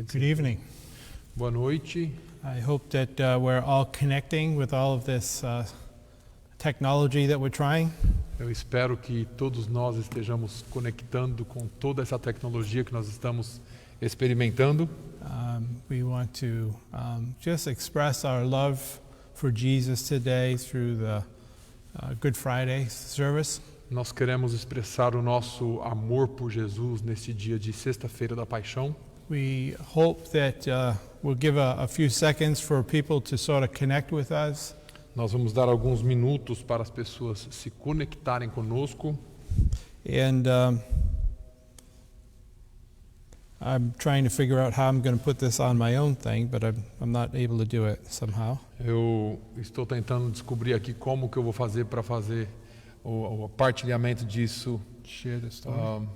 Good evening. Boa noite. I hope that we're all connecting with all of this technology that we're trying. Eu espero que todos nós estejamos conectando com toda essa tecnologia que nós estamos experimentando. We want to just express our love for Jesus today through the Good Friday service. Nós queremos expressar o nosso amor por Jesus neste dia de Sexta-feira da Paixão. We hope that we'll give a few seconds for people to sort of connect with us. Nós vamos dar alguns minutos para as pessoas se conectarem conosco. And I'm trying to figure out how I'm going to put this on my own thing, but I'm not able to do it somehow. Eu estou tentando descobrir aqui como que eu vou fazer para fazer o partilhamento disso, Share the story.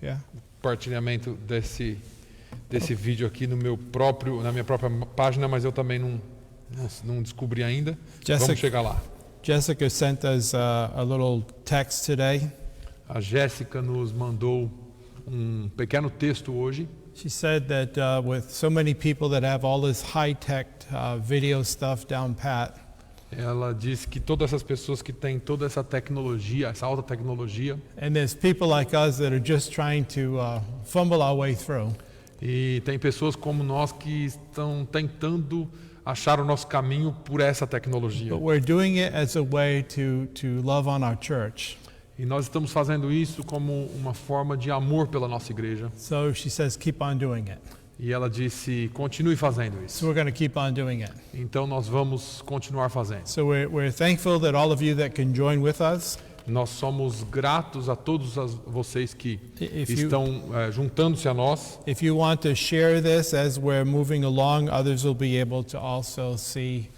Yeah. partilhamento desse vídeo aqui na minha própria página, mas eu também não descobri ainda. Vamos chegar lá. Jessica sent us a little text today. A Jéssica nos mandou um pequeno texto hoje. She said that with so many people that have all this high-tech video stuff down pat, Ela disse que todas essas pessoas que têm toda essa tecnologia, essa alta tecnologia, and there's people like us that are just trying to fumble our way through. e tem pessoas como nós que estão tentando achar o nosso caminho por essa tecnologia. But we're doing it as a way to love on our church. E nós estamos fazendo isso como uma forma de amor pela nossa igreja. So she says, keep on doing it. E ela disse, continue fazendo So isso. we're going to keep on doing it. Então nós vamos continuar fazendo. So we're thankful that all of you that can join with us. Nós somos gratos a todos vocês que If you- estão juntando-se a nós. If you want to share this as we're moving along, others will be able to also see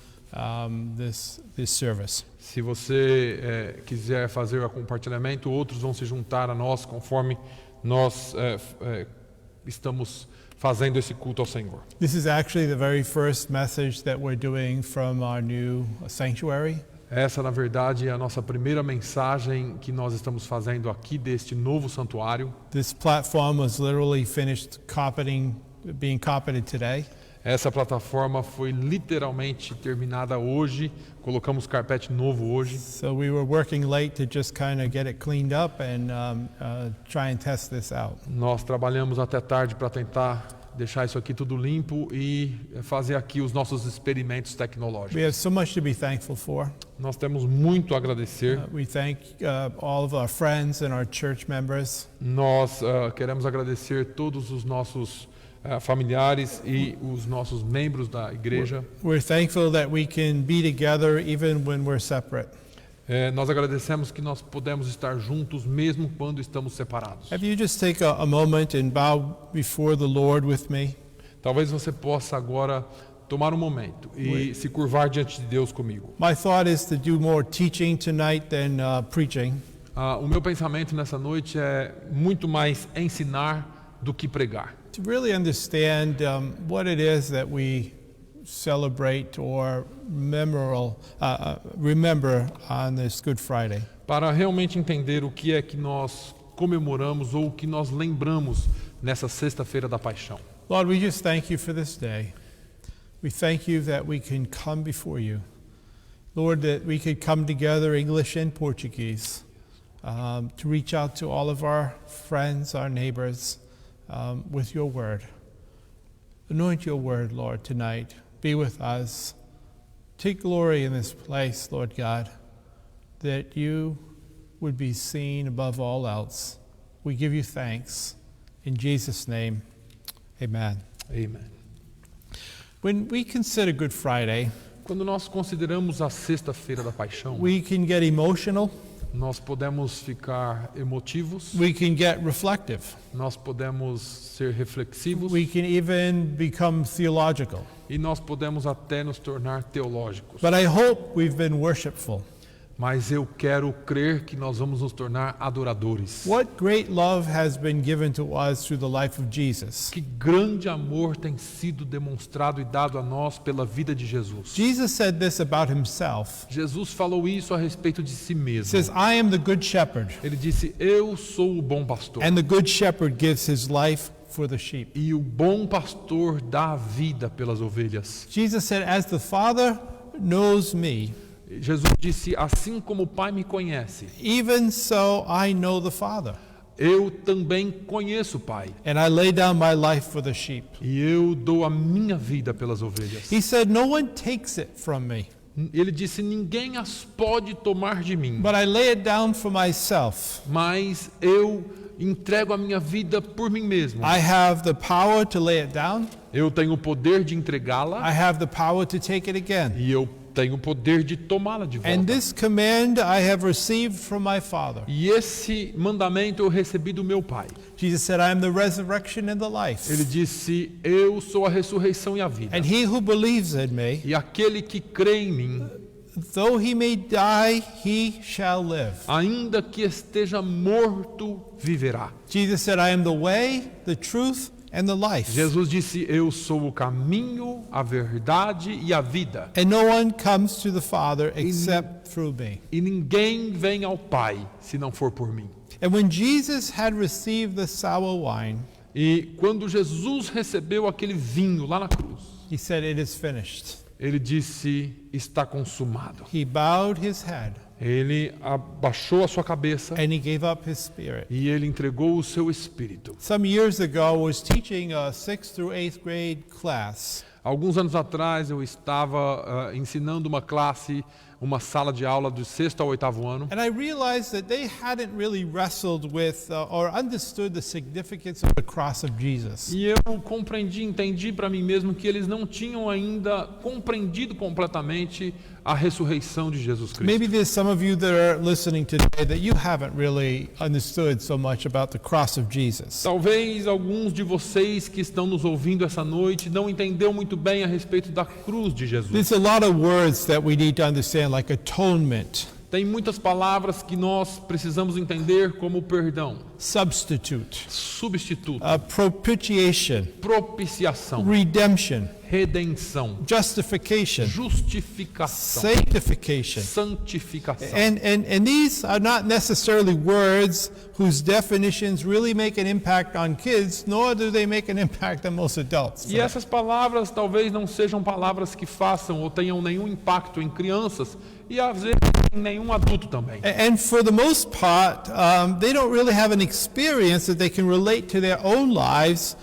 this service. Se você quiser fazer o compartilhamento, outros vão se juntar a nós conforme nós estamos fazendo esse culto ao Senhor. This is actually the very first message that we're doing from our new sanctuary. Essa, na verdade, é a nossa primeira mensagem que nós estamos fazendo aqui deste novo santuário. This platform was literally finished being carpeted today. Essa plataforma foi literalmente terminada hoje. Colocamos carpete novo hoje. So we were working late to just kind of get it cleaned up and try and test this out. Nós trabalhamos até tarde para tentar deixar isso aqui tudo limpo e fazer aqui os nossos experimentos tecnológicos. We have so much to be thankful for. Nós temos muito a agradecer. We thank all of our friends and our church members. Nós queremos agradecer todos os nossos familiares e os nossos membros da igreja. We're thankful that we can be together even when we're separate. Nós agradecemos que nós podemos estar juntos mesmo quando estamos separados. Have you just take a moment and bow before the Lord with me? Talvez você possa agora tomar um momento e se curvar diante de Deus comigo. My thought is to do more teaching tonight than preaching. O meu pensamento nessa noite é muito mais ensinar do que pregar. To really understand what it is that we celebrate or remember on this Good Friday. Para realmente entender o que é que nós comemoramos ou o que nós lembramos nessa Sexta-feira da Paixão. Lord, we just thank you for this day. We thank you that we can come before you. Lord, that we could come together, English and Portuguese, to reach out to all of our friends, our neighbors, with your word. Anoint your word, Lord, tonight. Be with us. Take glory in this place, Lord God, that you would be seen above all else. We give you thanks. In Jesus' name, amen. Amen. When we consider Good Friday, Quando nós consideramos a Sexta-feira da Paixão, we can get emotional, nós podemos ficar emotivos, we can get reflective, nós podemos ser reflexivos we can even become theological. e nós podemos até nos tornar teológicos. But I hope we've been worshipful. Mas eu quero crer que nós vamos nos tornar adoradores. What great love has been given to us through the life of Jesus. Que grande amor tem sido demonstrado e dado a nós pela vida de Jesus. Jesus said this about himself. Jesus falou isso a respeito de si He mesmo. says, I am the good shepherd, Ele disse, eu sou o bom pastor. and the good shepherd gives his life for the sheep. E o bom pastor dá a vida pelas ovelhas. Jesus said, as the Father knows me, Jesus disse, assim como o Pai me conhece, even so I know the Father. eu também conheço o Pai. And I lay down my life for the sheep. E eu dou a minha vida pelas ovelhas. He said, no one takes it from me, Ele disse, ninguém as pode tomar de mim, but I lay it down for myself. mas eu entrego a minha vida por mim mesmo. I have the power to lay it down. Eu tenho o poder de entregá-la I have the power to take it again. e eu tenho o poder de tomá-la de And volta. this command I have received from my Father. E esse mandamento eu recebi do meu Pai. Jesus said, I am the resurrection and the life. Ele disse, eu sou a ressurreição e a vida. And he who believes in me, E aquele que crê em mim, though he may die, he shall live. ainda que esteja morto, viverá. Jesus said, I am the way, the truth, and the life. Jesus disse, eu sou o caminho, a verdade e a vida. And no one comes to the Father except through me. E ninguém vem ao Pai se não for por mim. And when Jesus had received the sour wine, E quando Jesus recebeu aquele vinho lá na cruz, he said, it is finished. ele disse, está consumado. He bowed his head Ele abaixou a sua cabeça and he gave up his spirit. e ele entregou o seu espírito. Some years ago, I was teaching a 6th through 8th grade class. Alguns anos atrás eu estava ensinando uma classe, uma sala de aula do 6º ao 8º ano. And I realized that they hadn't really wrestled with or understood the significance of the cross of Jesus. E eu entendi para mim mesmo que eles não tinham ainda compreendido completamente a ressurreição de Jesus Cristo. Maybe there's some of you that are listening today that you haven't really understood so much about the cross of Jesus. Talvez alguns de vocês que estão nos ouvindo essa noite não entenderam muito bem a respeito da cruz de Jesus. There's a lot of words that we need to understand, like atonement, Tem muitas palavras que nós precisamos entender como perdão, substitute, substituto, propitiation, propiciação, redemption, redenção, justification, justificação, sanctification. santificação. And these are not necessarily words whose definitions really make an impact on kids, nor do they make an impact on most adults. E essas palavras talvez não sejam palavras que façam ou tenham nenhum impacto em crianças e às vezes em nenhum adulto também. And for the most part, they don't really have an experience that they can relate to their own lives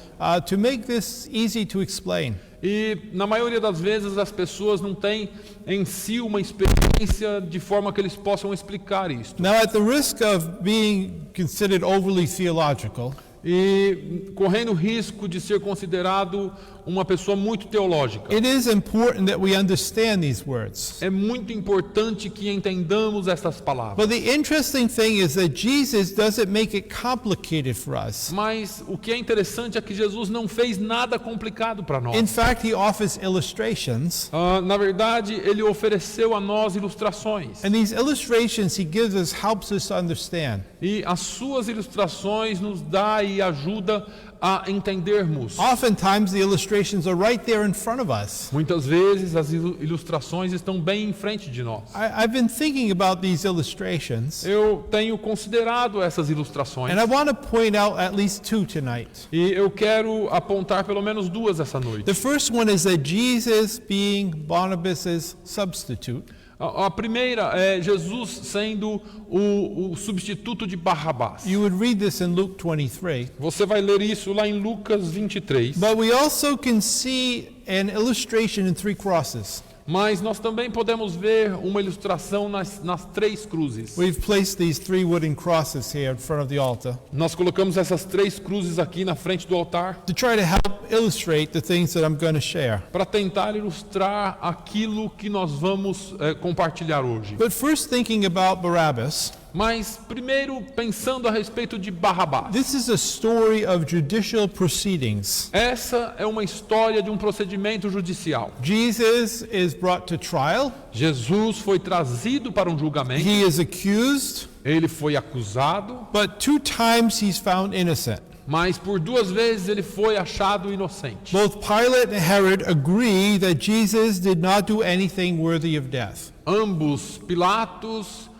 to make this easy to explain. E na maioria das vezes as pessoas não têm em si uma experiência de forma que eles possam explicar isso. Now, at the risk of being considered overly theological, E correndo o risco de ser considerado uma pessoa muito teológica. it is important that we understand these words. É muito importante que entendamos essas palavras. But the interesting thing is that Jesus doesn't make it complicated for us. Mas o que é interessante é que Jesus não fez nada complicado para nós. In fact, he offers illustrations, Na verdade, ele ofereceu a nós ilustrações. and these illustrations he gives us helps us to understand. E as suas ilustrações nos dá e ajuda a entendermos. Oftentimes, the illustrations are right there in front of us. Muitas vezes as ilustrações estão bem em frente de nós. I've been thinking about these illustrations, Eu tenho considerado essas ilustrações and I want to point out at least two tonight. e eu quero apontar pelo menos duas essa noite. The first one is that Jesus being Barnabas's substitute. A primeira é Jesus sendo o substituto de Barrabás. You would read this in Luke 23. Você vai ler isso lá em Lucas 23. But we also can see an illustration in three crosses. Mas nós também podemos ver uma ilustração nas três cruzes. We've placed these three wooden crosses here in front of the altar Nós colocamos essas três cruzes aqui na frente do altar to try to help illustrate the things that I'm going to share. para tentar ilustrar aquilo que nós vamos compartilhar hoje. But first, thinking about Barabbas, Mas primeiro pensando a respeito de Barrabás. this is a story of judicial proceedings. Essa é uma história de um procedimento judicial. Jesus is brought to trial. Jesus foi trazido para um julgamento. He is accused, Ele foi acusado, but 2 times he's found innocent. mas por 2 vezes ele foi achado inocente. Both Pilate and Herod agree that Jesus did not do anything worthy of death. Ambos, Pilatos,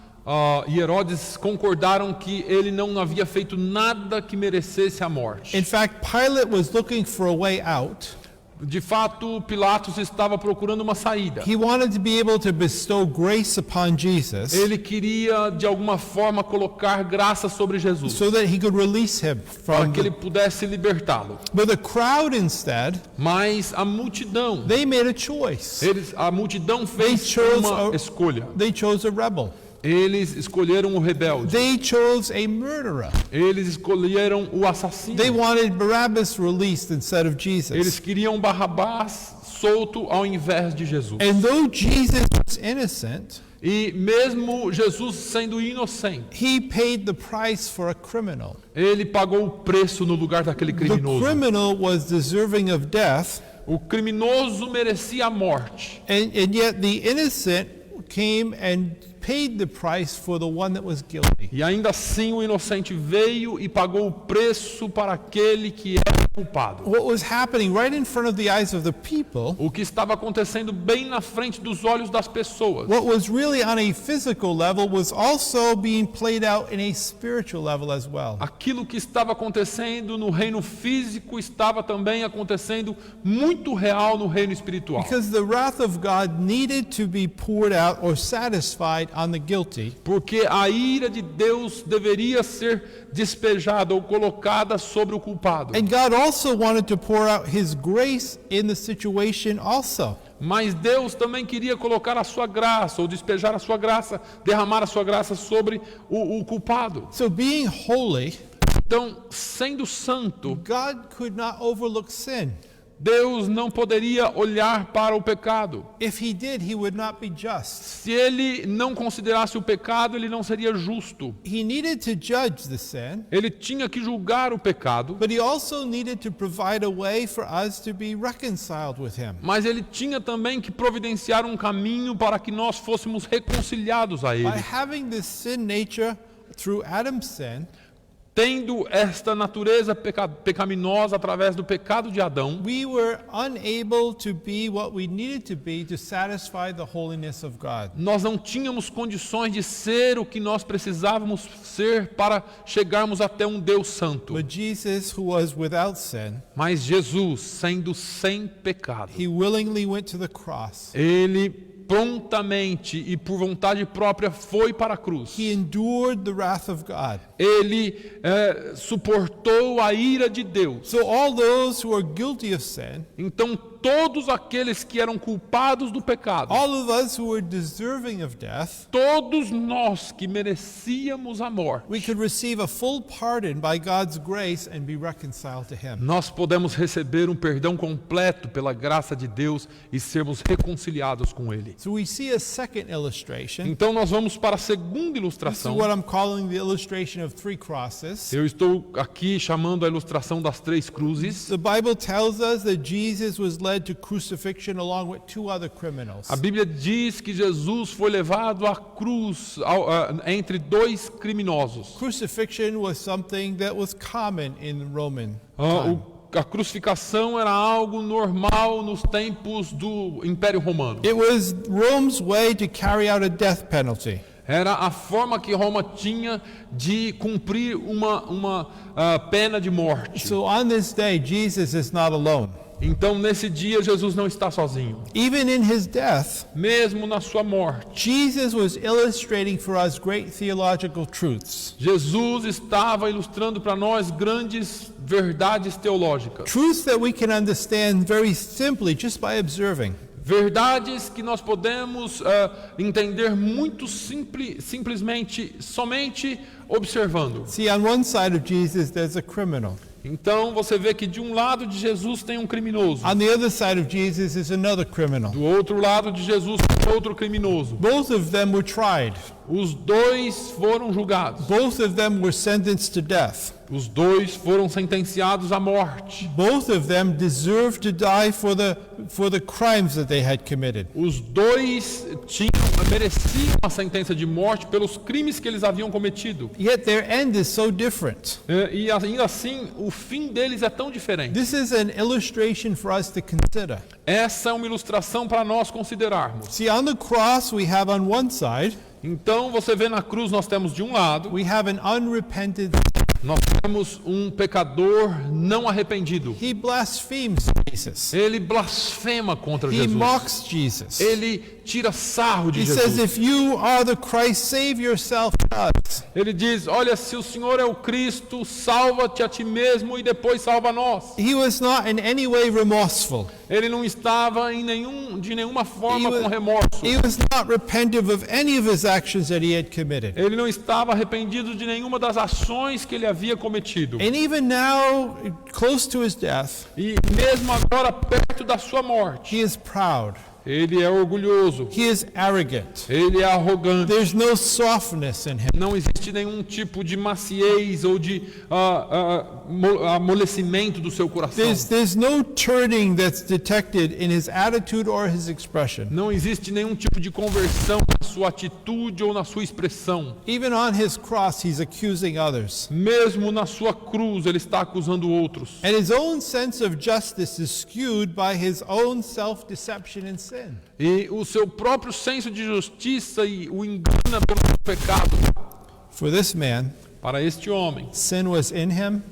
e Herodes concordaram que ele não havia feito nada que merecesse a morte. In fact, Pilate was looking for a way out. De fato, Pilatos estava procurando uma saída. He wanted to be able to bestow grace upon Jesus Ele queria, de alguma forma, colocar graça sobre Jesus, so that he could release him para from que ele pudesse libertá-lo. But the crowd instead, Mas a multidão, they made a choice. a multidão fez chose uma a- escolha. They chose a rebel. Eles escolheram o rebelde. They chose a murderer. Eles escolheram o assassino. They wanted Barabbas released instead of Eles Jesus. queriam Barrabás solto ao invés de Jesus. And though Jesus was innocent, E mesmo Jesus sendo inocente, he paid the price for a criminal. ele pagou o preço no lugar daquele The criminoso. criminal was deserving of death, O criminoso merecia a morte. and yet the innocent came and paid the price for the one that was guilty. E ainda assim o inocente veio e pagou o preço para aquele que era culpado. What was happening right in front of the eyes of the people, O que estava acontecendo bem na frente dos olhos das pessoas. what was really on a physical level was also being played out in a spiritual level as well. Aquilo que estava acontecendo no reino físico estava também acontecendo muito real no reino espiritual. Because the wrath of God needed to be poured out or satisfied on the guilty. Porque a ira de Deus deveria ser despejada ou colocada sobre o culpado. And God also wanted to pour out his grace in the situation also. Mas Deus também queria colocar a sua graça, ou despejar a sua graça, derramar a sua graça sobre o culpado. So being holy, Então, sendo santo, God could not overlook sin. Deus não poderia olhar para o pecado. If he did, he would not be just. Se ele não considerasse o pecado, ele não seria justo. He needed to judge the sin, Ele tinha que julgar o pecado, but he also needed to provide a way for us to be reconciled with him. mas ele tinha também que providenciar um caminho para que nós fôssemos reconciliados a By ele. having this sin nature through Adam's sin, Tendo esta natureza pecaminosa através do pecado de Adão, we were unable to be what we needed to be to satisfy the holiness of God. nós não tínhamos condições de ser o que nós precisávamos ser para chegarmos até um Deus santo. But Jesus, who was without sin, Mas Jesus, sendo sem pecado, he willingly went to the cross. ele prontamente e por vontade própria foi para a cruz. He endured the wrath of God. Ele suportou a ira de Deus. So all those who are guilty of sin, Então todos aqueles que eram culpados do pecado, all of us who were deserving of death, todos nós que merecíamos a morte, we could receive a full pardon by God's grace and be reconciled to him. nós podemos receber um perdão completo pela graça de Deus e sermos reconciliados com Ele. So we see a second illustration. Então nós vamos para a segunda This is ilustração. what I'm calling the illustration of three crosses. Eu estou aqui chamando a ilustração das três cruzes. The Bible tells us that Jesus was led to crucifixion along with two other criminals. A Bíblia diz que Jesus foi levado à cruz entre dois criminosos. Crucifixion was something that was common in Roman time. A crucificação era algo normal nos tempos do Império Romano. It was Rome's way to carry out a death penalty. Era a forma que Roma tinha de cumprir uma pena de morte. So on this day, Jesus is not alone. Então, nesse dia, Jesus não está sozinho. Even in his death, Mesmo na sua morte, Jesus was illustrating for us great theological truths. Jesus estava ilustrando para nós grandes verdades teológicas. Truths that we can understand very simply just by observing. Verdades que nós podemos entender muito simplesmente, somente observando. See, on one side of Jesus, there's a criminal. Então você vê que de um lado de Jesus tem um criminoso. On the other side of Jesus is another criminal. Do outro lado de Jesus tem outro criminoso. Both of them were tried. Os dois foram julgados. Both of them were sentenced to death. Os dois foram sentenciados à morte. Both of them deserved to die for the crimes that they had committed. Os dois mereciam a sentença de morte pelos crimes que eles haviam cometido. Yet their end is so different. E ainda assim, o fim deles é tão diferente. This is an illustration for us to consider. Essa é uma ilustração para nós considerarmos. See, on the cross we have on one side Então você vê na cruz nós temos de um lado, we have an unrepented. nós temos um pecador não arrependido. He blasphemes Jesus. Ele blasfema contra He Jesus. mocks Jesus. Ele tira sarro de He says, Jesus. if you are the Christ, save yourself and us. Ele diz, olha, se o Senhor é o Cristo, salva-te a ti mesmo e depois salva nós. He was not in any way remorseful. Ele não estava de nenhuma forma He was- com remorso. He was not repentive of any of his actions that he had committed. Ele não estava arrependido de nenhuma das ações que ele havia cometido. And even now, close to his death, E mesmo agora, perto da sua morte, he is proud. ele é orgulhoso, He is arrogant. ele é arrogante. There's no softness in him. Não existe nenhum tipo de maciez ou de amolecimento do seu coração. There's no turning that's detected in his attitude or his expression. Não existe nenhum tipo de conversão na sua atitude ou na sua expressão. Even on his cross, he's accusing others. Mesmo na sua cruz, ele está acusando outros. And his own sense of justice is skewed by his own self-deception and sin. E o seu próprio senso de justiça o engana pelo pecado. For this man, Para este homem, sin was in him,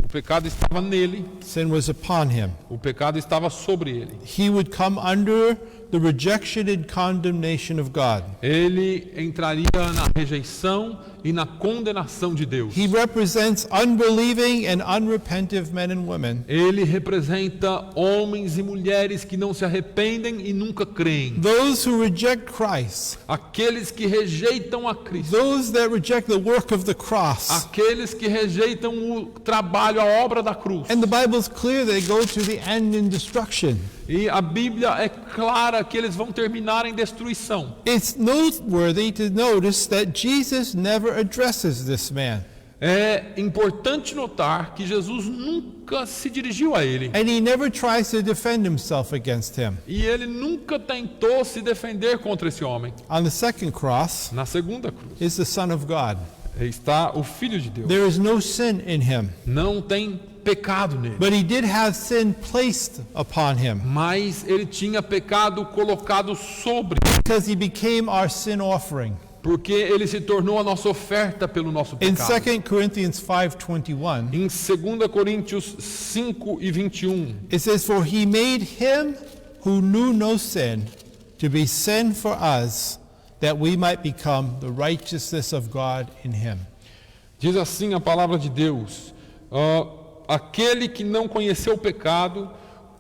o pecado estava nele, sin was upon him. o pecado estava sobre ele. He would come under the rejection and condemnation of God. Ele entraria na rejeição e na condenação de Deus. He represents unbelieving and unrepentive men and women, Ele representa homens e mulheres que não se arrependem e nunca creem. those who reject Christ, Aqueles que rejeitam a Cristo. those that reject the work of the cross. Aqueles que rejeitam o trabalho, a obra da cruz. And the Bible is clear they go to the end in destruction. E a Bíblia é clara que eles vão terminar em destruição. It's noteworthy to notice that Jesus never addresses this man, É importante notar que Jesus nunca se dirigiu a ele. and he never tries to defend himself against him. E ele nunca tentou se defender contra esse homem. On the second cross Na segunda cruz is the Son of God. está o Filho de Deus. There is no sin in him, Não tem pecado nele. but he did have sin placed upon him Mas ele tinha pecado colocado sobre, because he became our sin offering. porque ele se tornou a nossa oferta pelo nosso In pecado. 2 Corinthians 5:21, Em 2 Coríntios 5:21, it says, "For he made him who knew no sin to be sin for us, that we might become the righteousness of God in him." diz assim a palavra de Deus: aquele que não conheceu o pecado,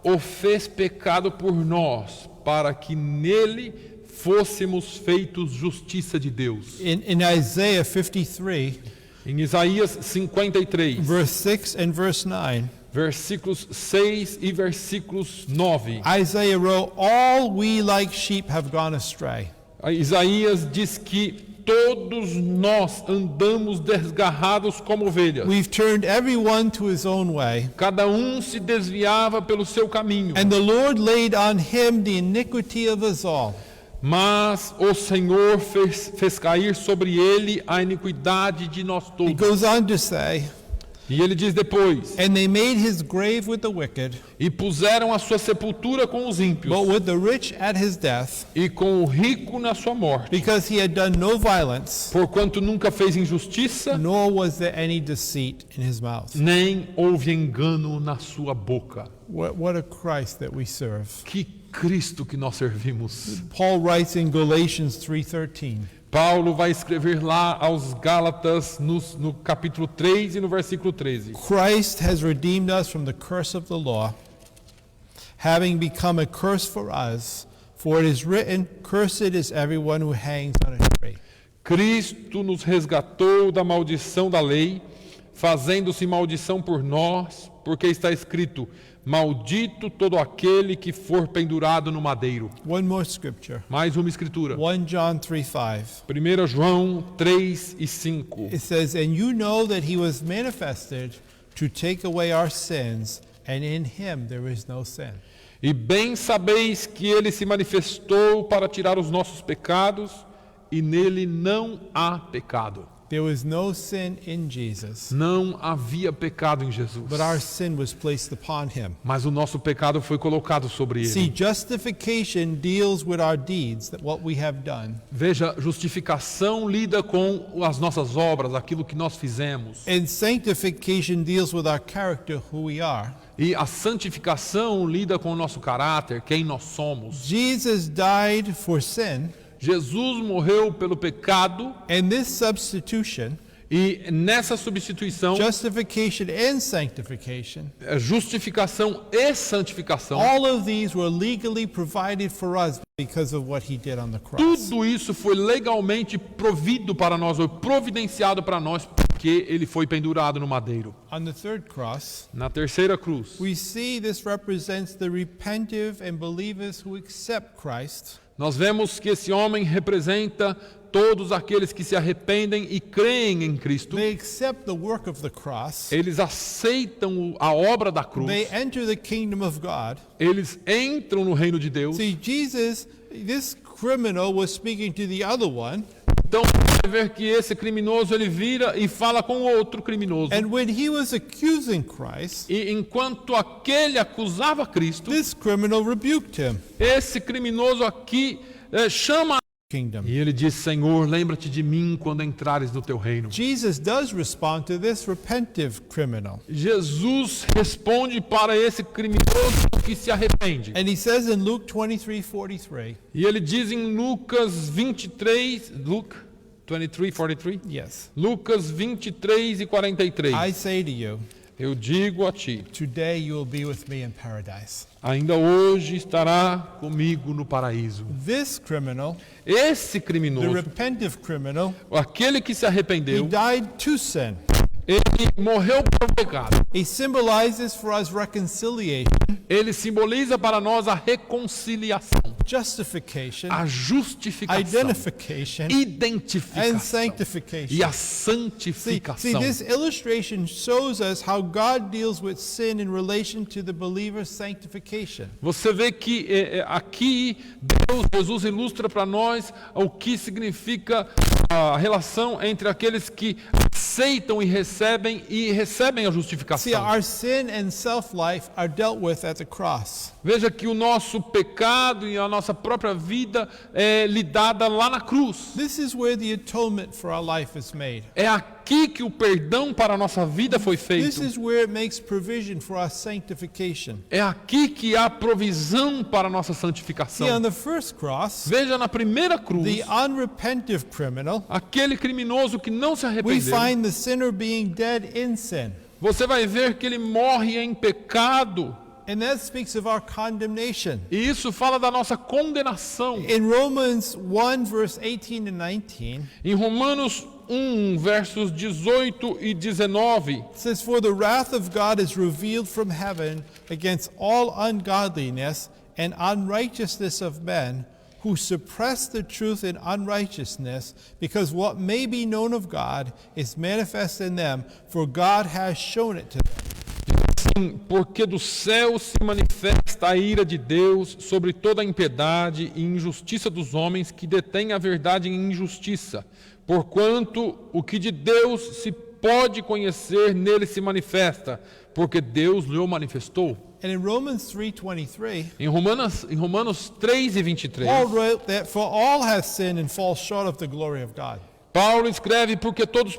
o fez pecado por nós, para que nele fôssemos feitos justiça de Deus. In Isaiah 53, Em Isaías 53, verse 6 and verse 9, versículos 6 e versículos 9, Isaiah wrote, "All we like sheep have gone astray. Isaías diz que todos nós andamos desgarrados como ovelhas. We've turned everyone to his own way, Cada se desviava pelo seu caminho. and the Lord laid on him the iniquity of us all." Mas o Senhor fez cair sobre ele a iniquidade de nós He todos. goes on to say, E ele diz depois: "And they made his grave with the wicked, e puseram a sua sepultura com os ímpios, but with the rich at his death, e com o rico na sua morte, because he had done no violence, porquanto nunca fez injustiça, nor was there any deceit in his mouth." nem houve engano na sua boca. What a Christ that we serve. Que Cristo que nós servimos. Paul writes in Galatians 3:13, Paulo vai escrever lá aos Gálatas no capítulo 3 e no versículo 13. "Christ has redeemed us from the curse of the law, having become a curse for us, for it is written, 'Cursed is everyone who hangs on a tree.'" Cristo nos resgatou da maldição da lei, fazendo-se maldição por nós, porque está escrito: maldito todo aquele que for pendurado no madeiro. One more scripture. Mais uma escritura. 1 John 3:5. 1 João 3 e 5. It says, "And you know that he was manifested to take away our sins, and in him there is no sin." E bem sabeis que ele se manifestou para tirar os nossos pecados, e nele não há pecado. There was no sin in Jesus, Não havia pecado em Jesus. but our sin was placed upon him. Mas o nosso pecado foi colocado sobre See, ele. justification deals with our deeds, that what we have done. Veja, justificação lida com as nossas obras, aquilo que nós fizemos. And sanctification deals with our character, who we are. E a santificação lida com o nosso caráter, quem nós somos. Jesus died for sin, Jesus morreu pelo pecado and this substitution, e nessa substituição, justification and sanctification, justificação e santificação, all of these were legally provided for us because of what he did on the cross. tudo isso foi legalmente provido para nós, ou providenciado para nós, porque ele foi pendurado no madeiro. On the third cross, Na terceira cruz, we see this represents the repentive and believers who accept Christ. nós vemos que esse homem representa todos aqueles que se arrependem e creem em Cristo. They accept the work of the cross. Eles aceitam a obra da cruz. They enter the kingdom of God. Eles entram no reino de Deus. See, Jesus, this criminal was speaking to the other one, Então, você vai ver que esse criminoso ele vira e fala com o outro criminoso. and when he was accusing Christ, E enquanto aquele acusava Cristo, this criminal rebuked him. esse criminoso aqui chama. Kingdom. E ele diz: Senhor, lembra-te de mim quando entrares no teu reino. Jesus does respond to this repentive criminal. Jesus responde para esse criminoso que se arrepende. And he says in Luke 23:43, E ele diz em Lucas 23, Luke 23:43? yes, Lucas 23 e 43. I say to you, Eu digo a ti, today you will be with me in paradise. ainda hoje estará comigo no paraíso. This criminal, Esse the criminoso, repentive criminal, aquele que se he arrependeu, died to sin. ele morreu pelo pecado. He symbolizes for us reconciliation, Ele simboliza para nós a reconciliação, justification, a justificação, identification, and identificação sanctification. e a See, santificação. this illustration shows us how God deals with sin in relation to the believer's sanctification. Você vê que aqui Jesus ilustra para nós o que significa a relação entre aqueles que aceitam e recebem a See, justificação. our sin and self-life are dealt with at the cross. Veja que o nosso pecado e a nossa própria vida é lidada lá na cruz. This is where the atonement for our life is made. É aqui que o perdão para a nossa vida foi This feito. is where it makes provision for our sanctification. É aqui que há provisão para a nossa See, santificação. on the first cross, Veja na primeira cruz, the unrepentive criminal, aquele criminoso que não se we arrependeu. find the sinner being dead in sin. Você vai ver que ele morre em pecado. And that speaks of our condemnation. E isso fala da nossa condenação. In Romans 1, verse 18 and 19, Em Romanos 1, versos 18 e 19, it says, "For the wrath of God is revealed from heaven against all ungodliness and unrighteousness of men, who suppress the truth in unrighteousness, because what may be known of God is manifest in them, for God has shown it to them." porque do céu se manifesta a ira de Deus sobre toda a impiedade e injustiça dos homens que detêm a verdade em injustiça, porquanto o que de Deus se pode conhecer nele se manifesta, porque Deus lhe manifestou. And in Romans 3:23, Em Romanos 3 e 23, Paul wrote that for all have sinned and fall short of the glory of God. Paulo escreve: porque todos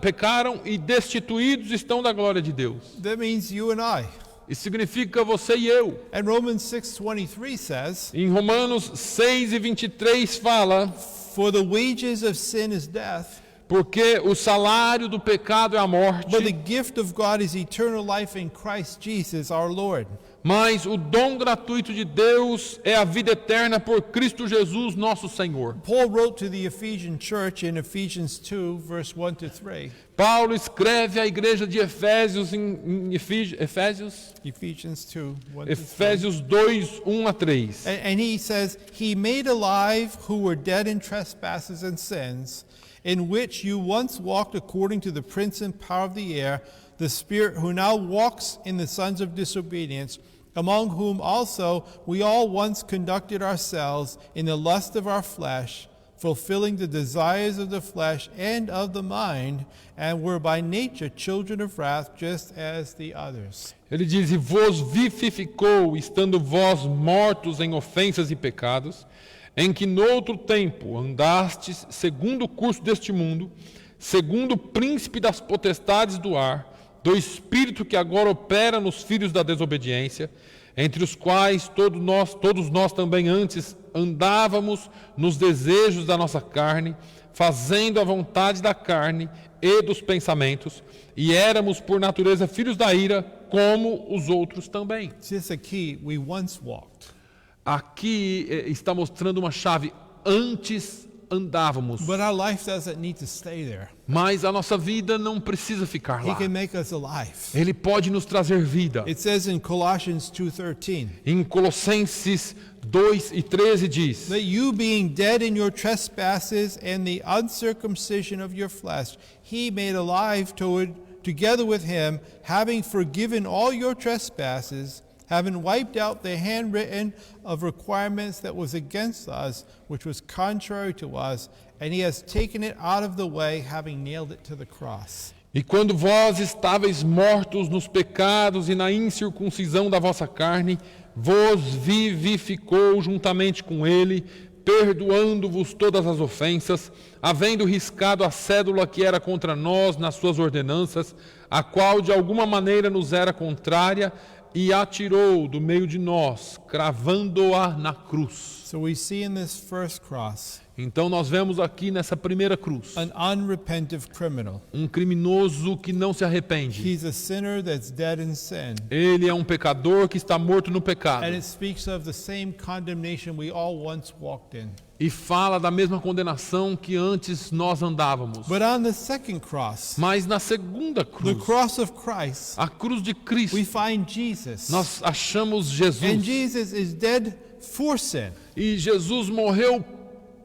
pecaram e destituídos estão da glória de Deus. That means you and I. Isso significa você e eu. And Romans 6:23 says, Em Romanos 6 e 23 fala: "For the wages of sin is death, porque o salário do pecado é a morte, but the gift of God is eternal life in Christ Jesus our Lord." mas o dom gratuito de Deus é a vida eterna por Cristo Jesus, nosso Senhor. Paul wrote to the Ephesian church in Ephesians 2, verse 1 to 3. Paulo escreve à igreja de Efésios em Efésios Ephesians 2, 1 to 3. Efésios 2, 1 a 3. And he says, "He made alive who were dead in trespasses and sins, in which you once walked according to the prince and power of the air, the spirit who now walks in the sons of disobedience, among whom also we all once conducted ourselves in the lust of our flesh, fulfilling the desires of the flesh and of the mind, and were by nature children of wrath, just as the others. Ele diz: e vos vivificou, estando vós mortos em ofensas e pecados, em que noutro tempo andastes segundo o curso deste mundo, segundo o príncipe das potestades do ar, do espírito que agora opera nos filhos da desobediência, entre os quais todos nós também antes andávamos nos desejos da nossa carne, fazendo a vontade da carne e dos pensamentos, e éramos por natureza filhos da ira, como os outros também. Just a key, we once walked. Aqui está mostrando uma chave: antes andávamos, But our life doesn't need to stay there. mas a nossa vida não precisa ficar He lá. can make us alive. Ele pode nos trazer vida. It says in Colossians 2:13, Em Colossenses 2:13 diz: that you being dead in your trespasses and the uncircumcision of your flesh, he made alive together with him, having forgiven all your trespasses, having wiped out the handwritten of requirements that was against us, which was contrary to us, and he has taken it out of the way, having nailed it to the cross. E quando vós estáveis mortos nos pecados e na incircuncisão da vossa carne, vos vivificou juntamente com ele, perdoando-vos todas as ofensas, havendo riscado a cédula que era contra nós nas suas ordenanças, a qual de alguma maneira nos era contrária, e a tirou do meio de nós, cravando-a na cruz. So we see in this first cross Então nós vemos aqui nessa primeira cruz an unrepentive criminal. um criminoso que não se arrepende. He's a sinner that's dead in sin. Ele é um pecador que está morto no pecado. And it speaks of the same condemnation we all once walked in. E fala da mesma condenação que antes nós andávamos. But on the second cross, Mas na segunda the cruz, cross of Christ, a cruz de Cristo, we find Jesus. nós achamos And Jesus. Jesus is dead for sin. E Jesus morreu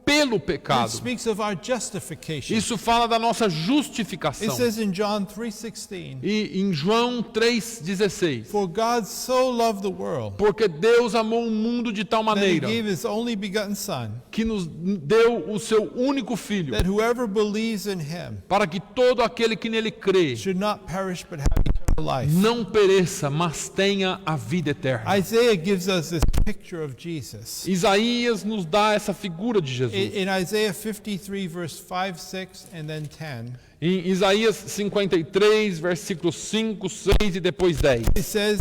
pelo It pecado. speaks of our justification. Isso fala da nossa It justificação. says in John 3:16, E em João 3,16, for God so loved the world porque Deus amou o mundo de tal that he maneira gave his only begotten Son, que nos deu o seu único Filho, that whoever believes in him para que todo aquele que nele crê should not perish but have eternal life. não pereça, mas tenha a vida eterna. Isaiah gives us this picture of Jesus. Isaías nos dá essa figura de Jesus. In Isaiah 53, verse 5, 6, and then 10, Em Isaías 53, versículos 5, 6 e depois 10. it says,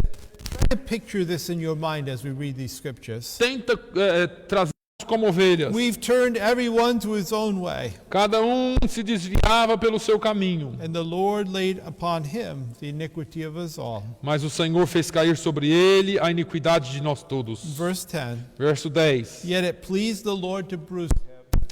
try to picture this in your mind as we read these scriptures. Tenta trazer como ovelhas. We've turned everyone to his own way, Cada um se desviava pelo seu caminho, and the Lord laid upon him the iniquity of us all. mas o Senhor fez cair sobre ele a iniquidade de nós todos. Verse 10, Verso 10. yet it pleased the Lord to bruise him.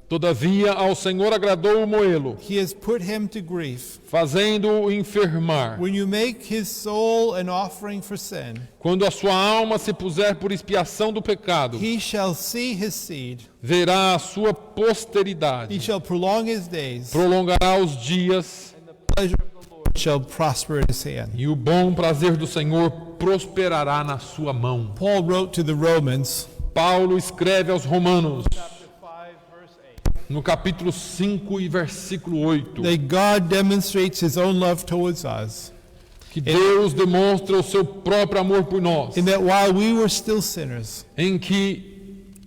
Todavia ao Senhor agradou moê-lo, He has put him to grief. fazendo-o enfermar. When you make his soul an offering for sin, Quando a sua alma se puser por expiação do pecado, he shall see his seed, verá a sua he posteridade, shall prolong his days, prolongará os dias, pleasure of the Lord shall prosper in his hand. e o bom prazer do Senhor prosperará na sua mão. Paul wrote to the Romans, Paulo escreve aos Romanos, chapter 5, verse 8, no capítulo 5 e versículo 8, that God demonstrates his own love towards us, que Deus demonstra o seu próprio amor por nós, in that while we were still sinners, em que,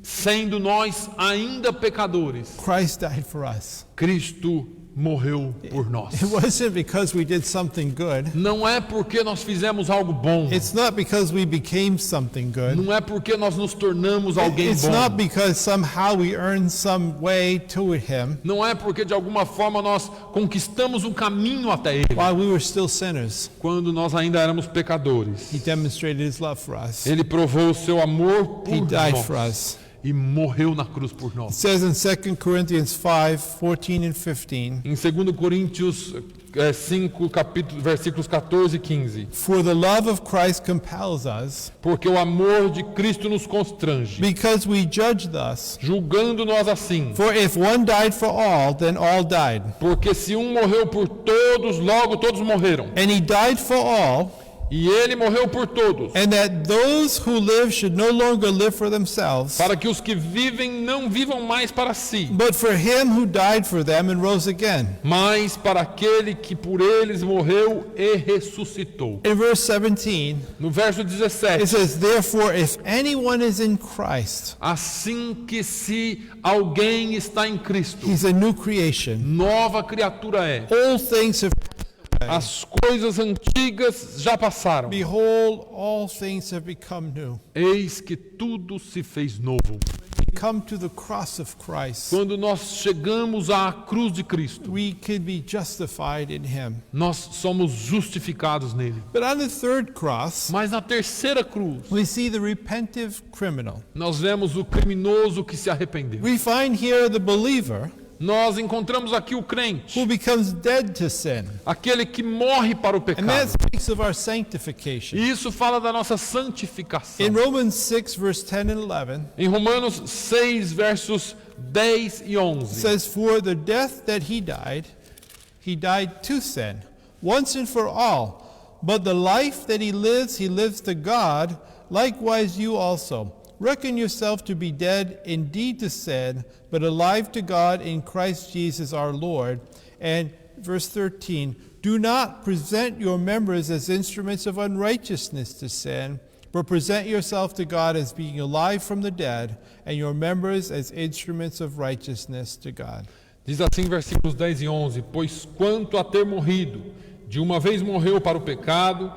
sendo nós ainda pecadores, Christ died for us. Cristo morreu por nós. It wasn't because we did something good. Não é porque nós fizemos algo bom, It's not because we became something good. não é porque nós nos tornamos alguém It's not bom, because somehow we earned some way to him não é porque de alguma forma nós conquistamos um caminho até Ele. while we were still sinners. Quando nós ainda éramos pecadores, He demonstrated his love for us. Ele provou o seu amor por He died nós for us. e morreu na cruz por It nós. says in 2 Corinthians 5:14 and 15, Em 2 Coríntios 5, versículos 14 e 15. for the love of Christ compels us, Porque o amor de Cristo nos constrange, because we judge thus. julgando-nós assim. For if one died for all, then all died. Porque se um morreu por todos, logo todos morreram. And he died for all, E ele morreu por todos, and that those who live should no longer live for themselves, para que os que vivem não vivam mais para si, but for him who died for them and rose again. mas para aquele que por eles morreu e ressuscitou. In verse 17, No verso it 17, says, therefore, if anyone is in Christ, assim que se alguém está em Cristo, he's a new creation. nova criatura é. All things have As coisas antigas já passaram. behold, all things have become new. Eis que tudo se fez novo. We come to the cross of Christ. Quando nós chegamos à cruz de Cristo, We could be justified in him. nós somos justificados nele. But on the third cross, Mas na terceira cruz, we see the repentive criminal. nós vemos o criminoso que se arrependeu. We find here the believer Nós encontramos aqui o crente, who becomes dead to sin. aquele que morre para o And that pecado. speaks of our sanctification. E isso fala da nossa In santificação. Romans 6, verse 10 and 11, Em Romanos 6, versos 10 e it 11. says, for the death that he died to sin, once and for all. But the life that he lives to God. Likewise you also. Reckon yourself to be dead indeed to sin, but alive to God in Christ Jesus our Lord. And verse 13, do not present your members as instruments of unrighteousness to sin, but present yourself to God as being alive from the dead, and your members as instruments of righteousness to God. Diz assim, versículos 10 e 11: Pois quanto a ter morrido, de uma vez morreu para o pecado,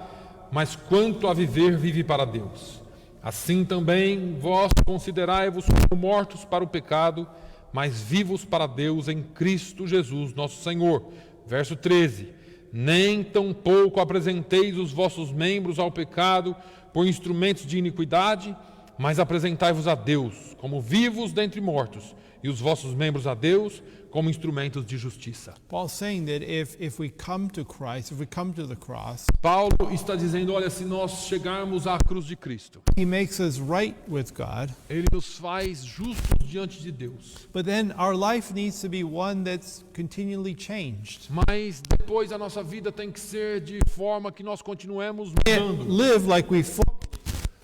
mas quanto a viver, vive para Deus. Assim também vós considerai-vos como mortos para o pecado, mas vivos para Deus em Cristo Jesus, nosso Senhor. Verso 13: Nem tampouco apresenteis os vossos membros ao pecado por instrumentos de iniquidade, mas apresentai-vos a Deus como vivos dentre mortos, e os vossos membros a Deus como instrumentos de justiça. Paul's saying that if we come to Christ, if we come to the cross, Paulo está dizendo, olha, se nós chegarmos à cruz de Cristo, he makes us right with God, ele nos faz justos diante de Deus. but then our life needs to be one that's continually changed. Mas depois a nossa vida tem que ser de forma que nós continuemos Can't mudando. live like we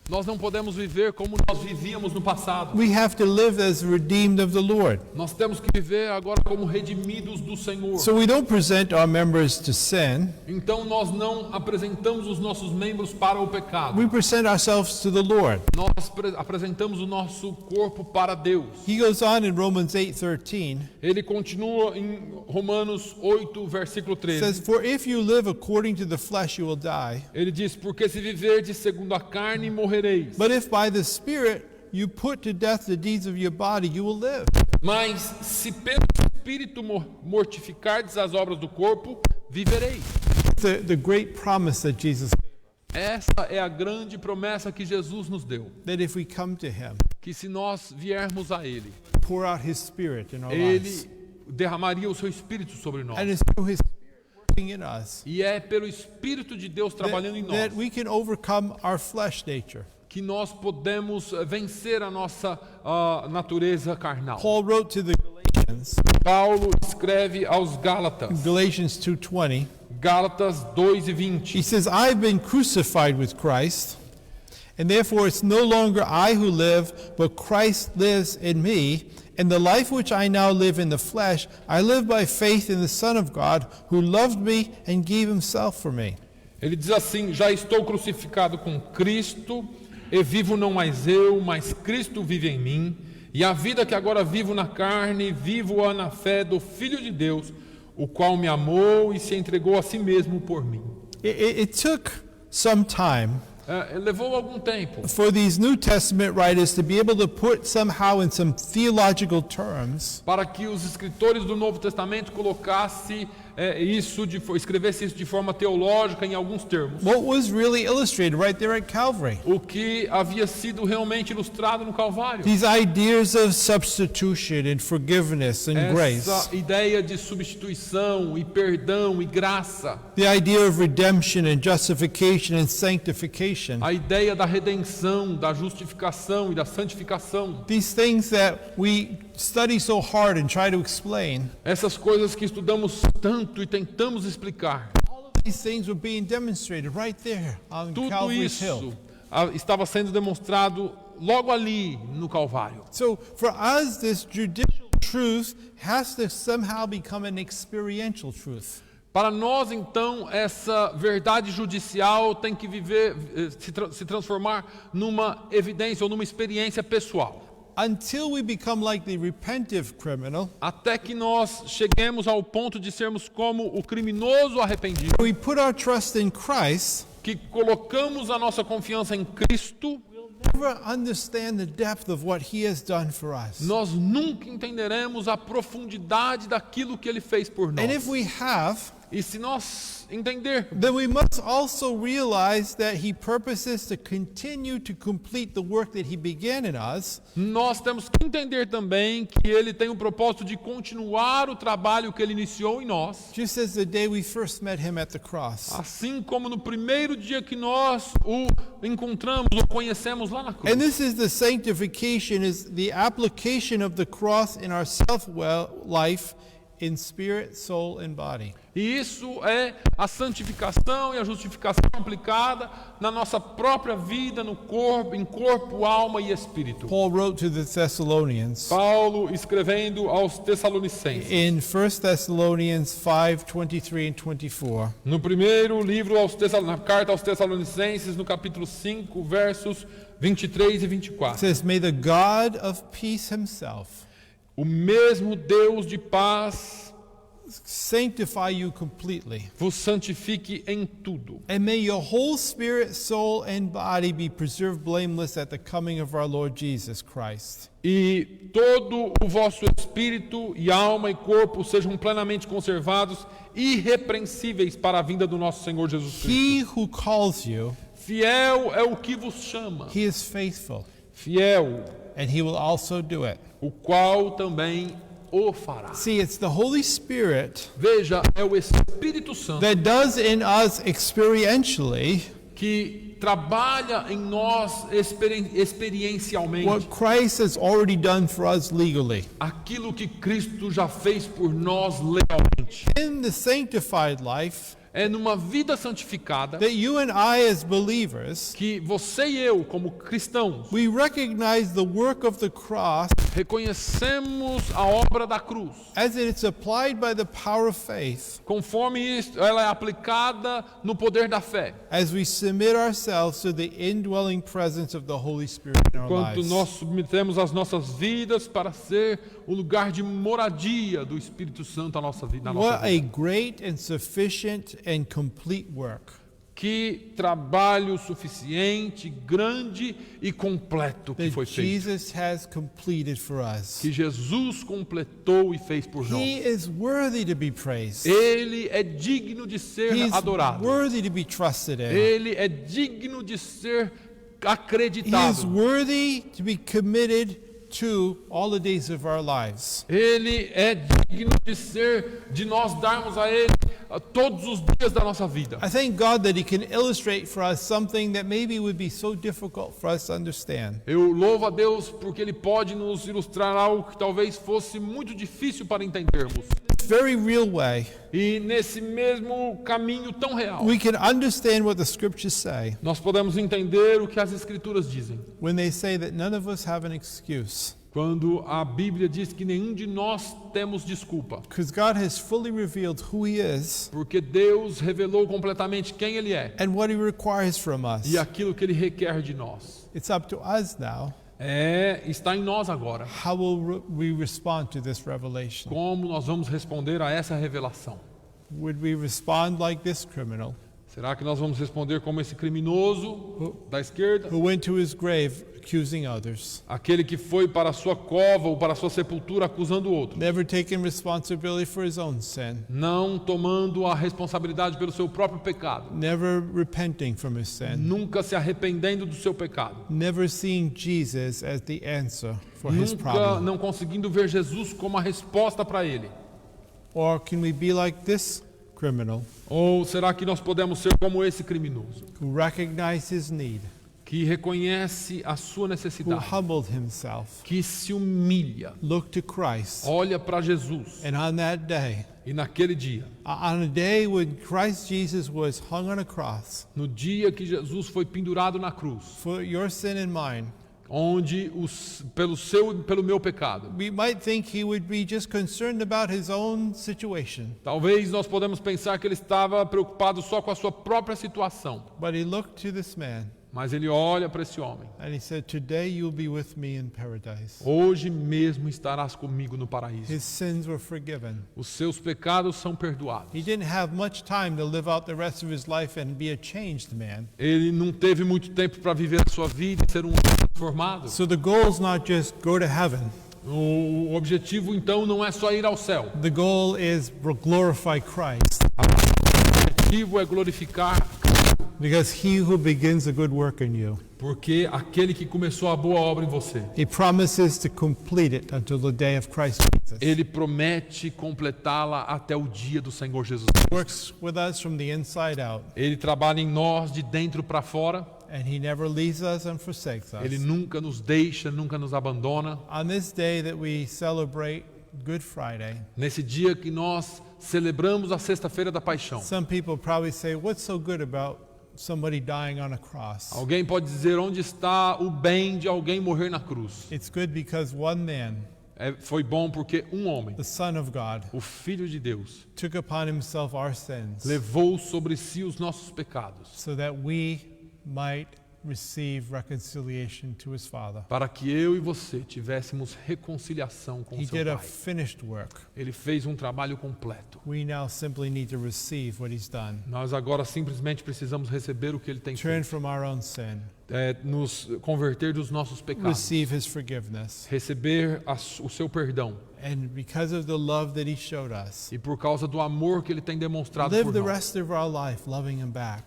Nós não podemos viver como nós vivíamos no passado. we have to live as redeemed of the Lord. Nós temos que viver agora como redimidos do Senhor. So we don't present our members to sin, Então nós não apresentamos os nossos membros para o pecado. we present ourselves to the Lord. Nós apresentamos o nosso corpo para Deus. He goes on in Romans 8:13, Ele continua em Romanos 8, versículo 13. says, for if you live according to the flesh, you will die. Ele diz, porque se viverdes segundo a carne, morrereis. But if by the Spirit you put to death the deeds of your body, you will live. Mas se pelo Espírito mortificardes as obras do corpo, vivereis. The great promise that Jesus Essa é a grande promessa que Jesus nos deu. that if we come to him, Que se nós viermos a Ele, pour out his Spirit in our lives. Ele derramaria o seu Espírito sobre nós. And it's through his Spirit working in us E é pelo Espírito de Deus trabalhando em that nós we can overcome our flesh nature. que nós podemos vencer a nossa natureza carnal. Paul wrote to the Galatians, Paulo escreve aos Gálatas, Galatians 2:20. Gálatas 2:20. He says, I've been crucified with Christ, and therefore it's no longer I who live, but Christ lives in me. And the life which I now live in the flesh, I live by faith in the Son of God, who loved me and gave himself for me. Ele diz assim: já estou crucificado com Cristo, e vivo não mais eu, mas Cristo vive em mim. E a vida que agora vivo na carne, vivo-a na fé do Filho de Deus, o qual me amou e se entregou a si mesmo por mim. It took some time Levou algum tempo for these New Testament writers to be able to put somehow in some theological terms para que os escritores do Novo Testamento colocassem escrevessem isso de forma teológica em alguns termos. what was really illustrated right there at Calvary. O que havia sido realmente ilustrado no Calvário. These ideas of substitution and forgiveness and grace. Essa ideia de substituição e perdão e graça. The idea of redemption and justification and sanctification. A ideia da redenção, da justificação e da santificação. These things that we study so hard and try to explain. Essas coisas que estudamos tanto e tentamos explicar. these things were being demonstrated right there on Tudo Calvary's isso Hill. estava sendo demonstrado logo ali no Calvário. So for us, this judicial truth has to somehow become an experiential truth. Para nós, então, essa verdade judicial tem que se transformar numa evidência ou numa experiência pessoal. Until we become like the repentive criminal, Até que nós cheguemos ao ponto de sermos como o criminoso arrependido, we put our trust in Christ, que colocamos a nossa confiança em Cristo, never understand the depth of what He has done for us. nós nunca entenderemos a profundidade daquilo que Ele fez por And if nós. we have, E se nós entendermos, then we must also realize that He purposes to continue to complete the work that He began in us, nós temos que entender também que Ele tem o propósito de continuar o trabalho que Ele iniciou em nós, just as the day we first met Him at the cross. assim como no primeiro dia que nós o encontramos ou conhecemos lá na cruz. And this is the sanctification, is the application of the cross in our self-life in spirit, soul, and body. E isso é a santificação e a justificação aplicada na nossa própria vida, no corpo, em corpo, alma e espírito. Paul wrote to the Thessalonians Paulo escrevendo aos Tessalonicenses, in 1 Thessalonians 5:23 and 24. no primeiro livro na carta aos Tessalonicenses, no capítulo 5, versos 23 e 24. It says, "May the God of peace Himself O mesmo Deus de paz sanctify you completely, vos santifique em tudo, and may your whole spirit, soul, and body be preserved blameless at the coming of our Lord Jesus Christ." e todo o vosso espírito e alma e corpo sejam plenamente conservados, irrepreensíveis para a vinda do nosso Senhor Jesus Cristo. He who calls you, Fiel é o que vos chama, He is faithful, fiel, and He will also do it. o qual também o fará. See, it's the Holy Spirit Veja, é o Espírito Santo that does in us experientially que trabalha em nós experiencialmente what Christ has already done for us legally. aquilo que Cristo já fez por nós legalmente. In the sanctified life, É numa vida santificada that you and I as believers, que você e eu, como cristãos, we recognize the work of the cross reconhecemos a obra da cruz, as it is applied by the power of faith, conforme isso, ela é aplicada no poder da fé. as we submit ourselves to the indwelling presence of the Holy Spirit in our Quando lives. nós submetemos as nossas vidas para ser o lugar de moradia do Espírito Santo na nossa vida. What a great and sufficient and complete work. Que trabalho suficiente, grande e completo que That foi feito. Jesus has completed for us. Que Jesus completou e fez por He nós. is worthy to be praised. Ele é digno de ser He is adorado. worthy to be trusted in. Ele é digno de ser He is acreditado. worthy to be committed to all the days of our lives. Ele é digno de nós darmos a Ele todos os dias da nossa vida. I thank God that He can illustrate for us something that maybe would be so difficult for us to understand. Eu louvo a Deus porque Ele pode nos ilustrar algo que talvez fosse muito difícil para entendermos. Very real way, E nesse mesmo caminho tão real, we can understand what the scriptures say nós podemos entender o que as Escrituras dizem. when they say that none of us have an excuse. Quando a Bíblia diz que nenhum de nós temos desculpa, Because God has fully revealed who He is porque Deus revelou completamente quem Ele é and what He requires from us. e aquilo que Ele requer de nós. It's up to us now. Está em nós agora. How will we respond to this revelation? Como nós vamos responder a essa revelação? Would we respond like this criminal Será que nós vamos responder como esse criminoso da esquerda? who went to his grave accusing others, Aquele que foi para a sua cova ou para a sua sepultura acusando o outro, never taking responsibility for his own sin, não tomando a responsabilidade pelo seu próprio pecado, never repenting from his sin, nunca se arrependendo do seu pecado, never seeing Jesus as the answer for his nunca problem? não conseguindo ver Jesus como a resposta para ele? Or can we be like this criminal Ou será que nós podemos ser como esse criminoso, who recognized his need, que reconhece a sua who necessidade, humbled himself, que se humilha, looked to Christ, olha para Jesus. and on that day, E naquele dia, on a day when Christ Jesus was hung on a cross no dia que Jesus foi pendurado na cruz, for your sin and mine, onde pelo meu pecado, we might think he would be just concerned about his own situation, talvez nós podemos pensar que ele estava preocupado só com a sua própria situação, but he looked to this man mas ele olha para esse homem. and he said, "Today you'll be with me in paradise." Hoje mesmo estarás comigo no paraíso. His sins were forgiven. Os seus pecados são perdoados. He didn't have much time to live out the rest of his life and be a changed man. Ele não teve muito tempo para viver a sua vida e ser um homem transformado. So the goal is not just go to heaven. O objetivo então não é só ir ao céu. The goal is glorify Christ, O objetivo é glorificar, because he who begins a good work in you, porque aquele que começou a boa obra em você, he promises to complete it until the day of Christ Jesus. ele promete completá-la até o dia do Senhor Jesus. Works with us from the inside out, Ele trabalha em nós de dentro para fora. and he never leaves us and forsakes us. Ele nunca nos deixa, nunca nos abandona. On this day that we celebrate Good Friday, Nesse dia que nós celebramos a Sexta-feira da Paixão, some people probably say, "What's so good about somebody dying on a cross?" alguém pode dizer onde está o bem de alguém morrer na cruz. It's good because one man, Foi bom porque um homem, the Son of God, o Filho de Deus, took upon himself our sins levou sobre si os nossos pecados, so that we might receive reconciliation to his Father. para que eu e você tivéssemos reconciliação com He seu did a Pai. finished work. Ele fez um trabalho completo. We now simply need to receive what he's done. Nós agora simplesmente precisamos receber o que ele tem Turn feito. from our own sin. Nos converter dos nossos pecados. Receive his forgiveness. Receber o seu perdão. And because of the love that he showed us, E por causa do amor que ele tem demonstrado live por the nós. rest of our life loving him back,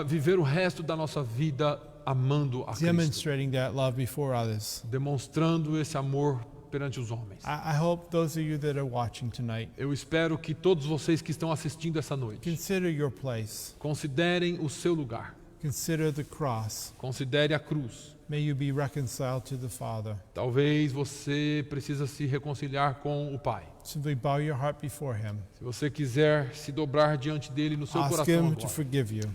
Viver o resto da nossa vida amando a Cristo. demonstrating that love before others. Demonstrando esse amor perante os homens. I hope those of you that are watching tonight Eu espero que todos vocês que estão assistindo essa noite consider your place. considerem o seu lugar. Consider the cross. Considere a cruz. May you be reconciled to the Father. Talvez você precisa se reconciliar com o Pai. Simply bow your heart before him. Se você quiser se dobrar diante dele no seu Ask coração him to agora, forgive you.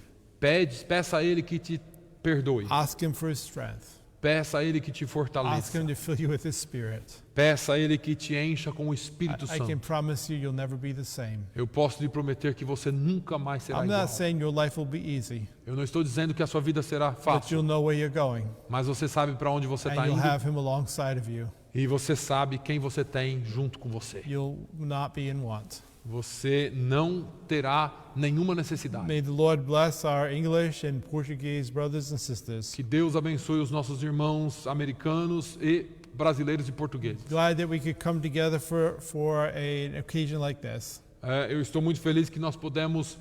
peça a ele que te perdoe. Ask him for his strength. Peça a ele que te Ask fortaleça. him to fill you with his Spirit. Peça a ele que te encha com o Espírito I can Santo. promise you, you'll never be the same. Eu posso lhe prometer que você nunca mais será I'm igual. not saying your life will be easy, Eu não estou dizendo que a sua vida será but fácil, you'll know where you're going, mas você sabe para onde você and está you'll indo have him alongside of you. e você sabe quem você tem junto com você. You'll not be in want. Você não terá nenhuma necessidade. May the Lord bless our English and Portuguese brothers and sisters. Que Deus abençoe os nossos irmãos americanos e brasileiros e portugueses. Glad that we could come together for an occasion like this. Eu estou muito feliz que nós podemos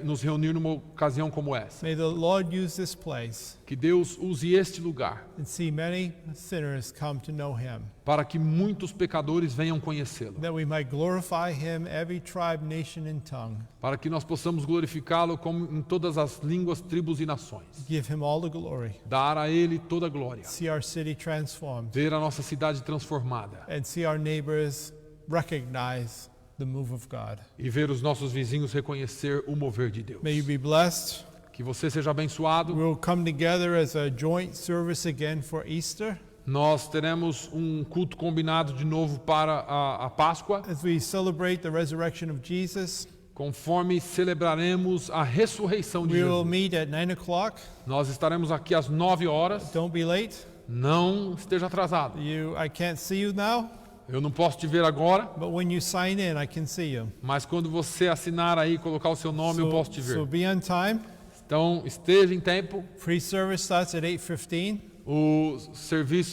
nos reunir numa ocasião como essa. May the Lord use this place Que Deus use este lugar and see many sinners come to know him, para que muitos pecadores venham conhecê-lo. that we might glorify him, every tribe, nation, and tongue. Para que nós possamos glorificá-lo como em todas as línguas, tribos e nações. Give him all the glory. Dar a Ele toda a glória. See our city transformed, Ver a nossa cidade transformada. and see our neighbors recognize the move of God. E ver os nossos vizinhos reconhecer o mover de Deus. May you be blessed. Que você seja abençoado. We'll come together as a joint service again for Easter, Nós teremos um culto combinado de novo para a Páscoa, as we celebrate the resurrection of Jesus. conforme celebraremos a ressurreição de We will Jesus. meet at 9 o'clock. Nós estaremos aqui às 9 horas. Don't be late. Não esteja atrasado. I can't see you now, Eu não posso te ver agora, but when you sign in, I can see you. mas quando você assinar aí e colocar o seu nome, eu posso te ver. So be on time. Então, esteja em tempo. Pre-service starts at 8:15.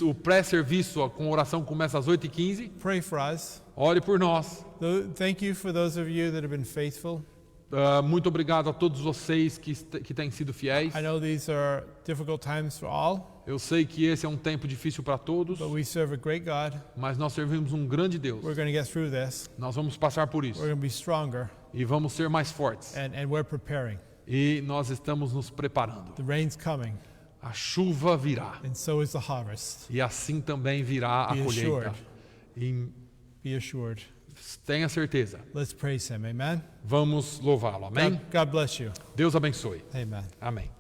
O pré-serviço com oração começa às 8h15. Pray for us. Ore por nós. Thank you for those of you that have been faithful. Muito obrigado a todos vocês que têm sido fiéis. I know these are difficult times for all, Eu sei que esse é um tempo difícil para todos, but we serve a great God. mas nós servimos um grande Deus. We're going to get through this. Nós vamos passar por isso We're going to be stronger, e vamos ser mais fortes. and we're preparing. E nós estamos nos preparando. The rain's coming. a chuva virá. and so is the harvest. E assim também virá a Be colheita. assured. E Be assured. tenha certeza. Let's praise him. Amen. Vamos louvá-lo. Amém? God bless you. Deus abençoe. Amen. Amém.